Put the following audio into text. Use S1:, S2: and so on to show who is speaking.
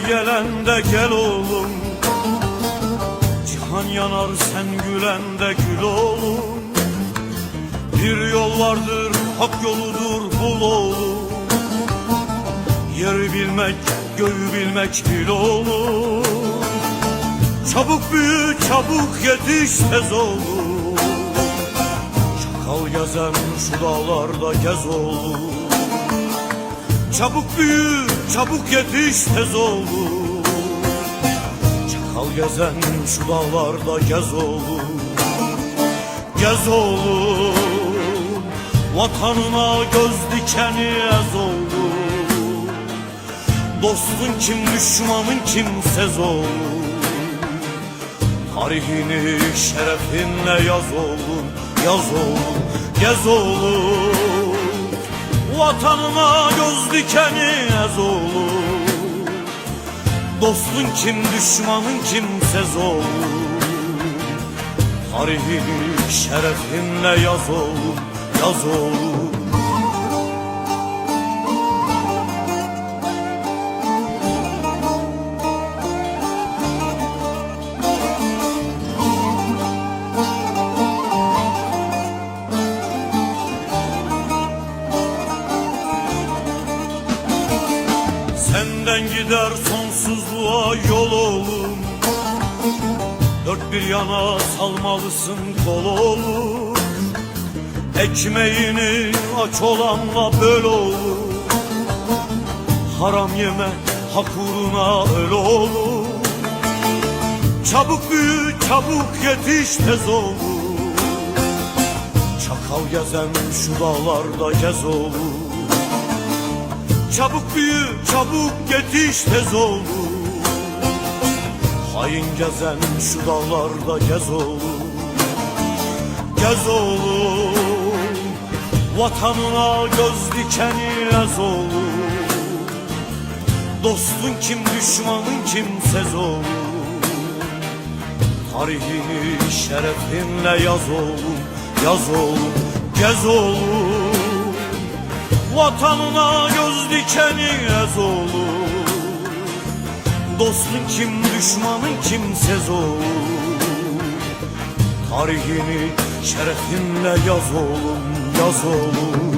S1: gelende gel oğlum, cihan yanar sen gülende gül oğlum. Bir yol vardır hak yoludur bul oğlum, yeri bilmek göğü bilmek bil oğlum. Çabuk büyü çabuk yetiş tez oğlum, çakal gezen şu dağlarda gez oğlum. Çabuk büyü çabuk yetiş tez oğlum, çakal gezen şu dağlarda gez oğlum. Gez oğlum, vatanına göz dikeni ez oğlum. Dostun kim düşmanın kimsez oğlum, tarihini şerefinle yaz oğlum, yaz oğlum. Gez oğlum, vatanına göz dikeni ez oğlum. Dostun kim düşmanın kimsez oğlum, tarihini şerefinle yaz oğlum, yaz oğlum. Senden gider sonsuzluğa yol oğlum, dört bir yana salmalısın kol oğlum. Ekmeğini aç olanla böl oğlum, haram yeme hak uğruna öl oğlum. Çabuk büyü çabuk yetiş tez oğlum, çakal gezen şu dağlarda gez oğlum. Çabuk büyü çabuk yetiş tez oğlum, hain gezen şu dağlarda gez oğlum. Gez oğlum, vatanına göz dikeni ez oğlum. Dostun kim düşmanın kimsez oğlum, tarihini şerefinle yaz oğlum, yaz oğlum. Gez oğlum, vatanına göz dikeni ez oğlum. Dostun kim düşmanın kimsez oğlum, tarihini şerefinle yaz oğlum, yaz oğlum.